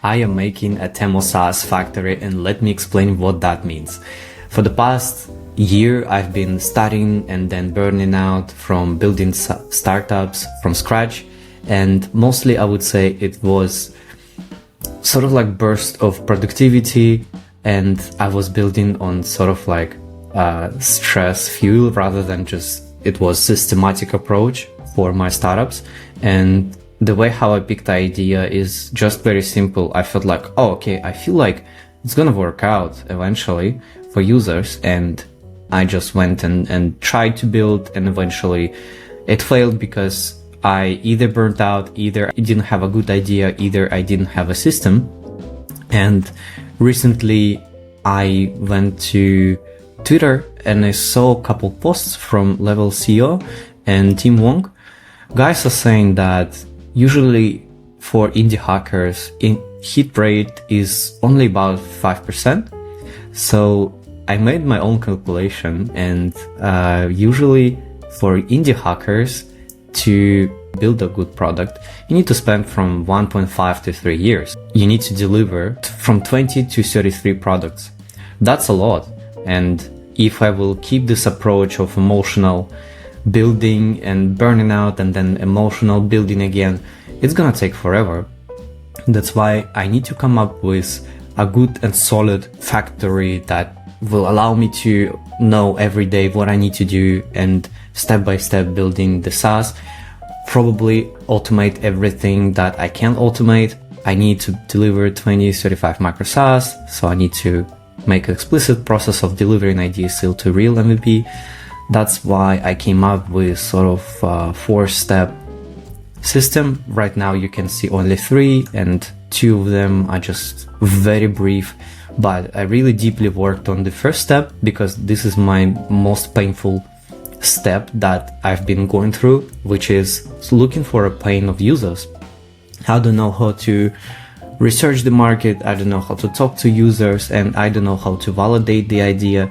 I am making a Temu SaaS Factory, and let me explain what that means. For the past year, I've been studying and then burning out from building startups from scratch. And mostly I would say it was sort of like burst of productivity, and I was building on sort of like stress fuel rather than just it was systematic approach for my startups. And the way how I picked the idea is just very simple. I felt like, oh, okay, I feel like it's gonna work out eventually for users, and I just went and tried to build, and eventually it failed because I either burnt out, either I didn't have a good idea, either I didn't have a system. And recently I went to Twitter and I saw a couple posts from Level CEO and Tim Wong. Guys are saying that usually for indie hackers, hit rate is only about 5%. So I made my own calculation, and usually for indie hackers to build a good product, you need to spend from 1.5 to 3 years. You need to deliver from 20 to 33 products. That's a lot. And if I will keep this approach of emotional building and burning out and then emotional building again, it's gonna take forever. That's why I need to come up with a good and solid factory that will allow me to know every day what I need to do, and step by step building the SaaS. Probably automate everything that I can automate. I need to deliver 20-35 micro SaaS, so I need to make an explicit process of delivering ideas still to real MVP. That's why I came up with sort of a 4-step system. Right now you can see only 3, and 2 of them are just very brief, but I really deeply worked on the first step because this is my most painful step that I've been going through, which is looking for a pain of users. I don't know how to research the market, I don't know how to talk to users, and I don't know how to validate the idea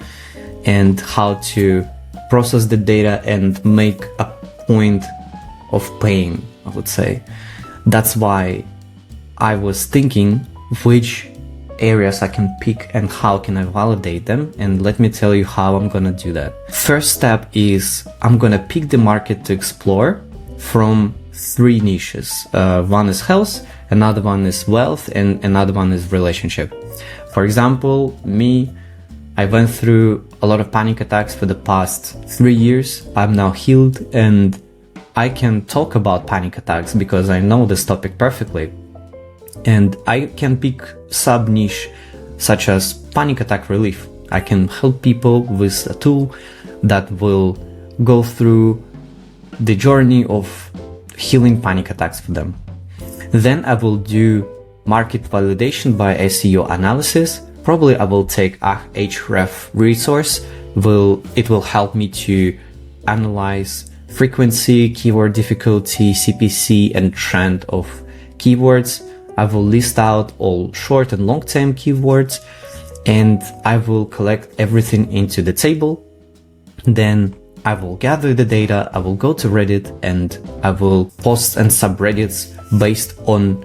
and how to process the data and make a point of pain, I would say. That's why I was thinking which areas I can pick and how can I validate them, and let me tell you how I'm gonna do that. First step is I'm gonna pick the market to explore from 3 niches. One is health, another one is wealth, and another one is relationship. For example, I went through a lot of panic attacks for the past 3 years. I'm now healed and I can talk about panic attacks because I know this topic perfectly. And I can pick sub-niche such as panic attack relief. I can help people with a tool that will go through the journey of healing panic attacks for them. Then I will do market validation by SEO analysis. Probably I will take a href resource. It will help me to analyze frequency, keyword difficulty, CPC, and trend of keywords. I will list out all short and long term keywords, and I will collect everything into the table. Then I will gather the data, I will go to Reddit, and I will post and subreddits based on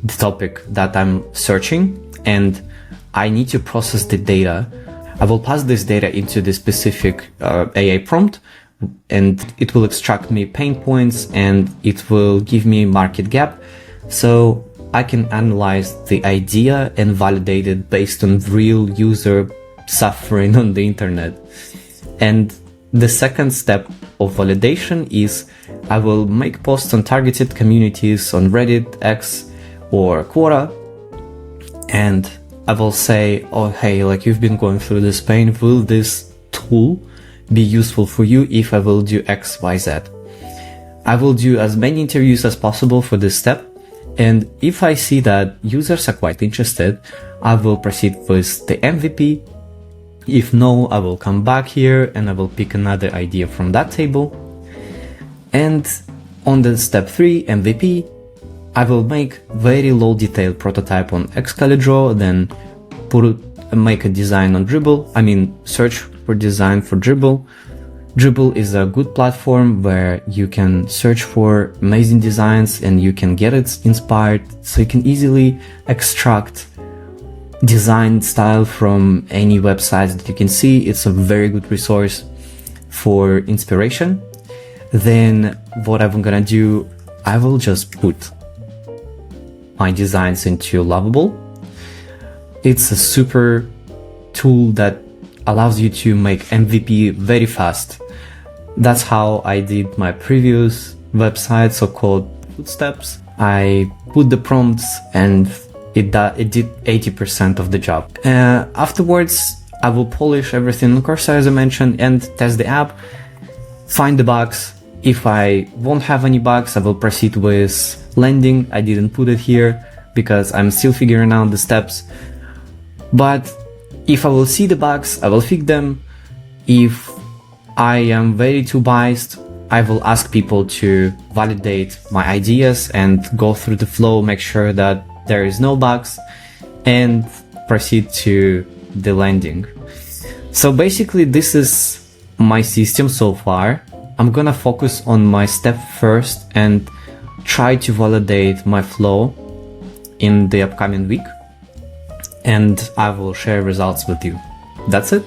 the topic that I'm searching, and I need to process the data. I will pass this data into the specific AI prompt, and it will extract me pain points and it will give me market gap. So I can analyze the idea and validate it based on real user suffering on the internet. And the second step of validation is I will make posts on targeted communities on Reddit, X, or Quora, and I will say, oh, hey, like you've been going through this pain, will this tool be useful for you if I will do X, Y, Z? I will do as many interviews as possible for this step. And if I see that users are quite interested, I will proceed with the MVP. If no, I will come back here and I will pick another idea from that table. And on the step 3, MVP, I will make very low detail prototype on Excalibur, then make a design on Dribble. Search for design for Dribble. Dribble is a good platform where you can search for amazing designs and you can get it inspired, so you can easily extract design style from any websites that you can see. It's a very good resource for inspiration. Then what I'm gonna do, I will just put my designs into Lovable. It's a super tool that allows you to make MVP very fast. That's how I did my previous website, so-called Footsteps. I put the prompts and it did 80% of the job. Afterwards, I will polish everything on Corsair, as I mentioned, and test the app, find the bugs. If I won't have any bugs, I will proceed with landing. I didn't put it here because I'm still figuring out the steps. But if I will see the bugs, I will fix them. If I am very too biased, I will ask people to validate my ideas and go through the flow, make sure that there is no bugs, and proceed to the landing. So basically this is my system so far. I'm gonna focus on my step first and try to validate my flow in the upcoming week, and I will share results with you. That's it.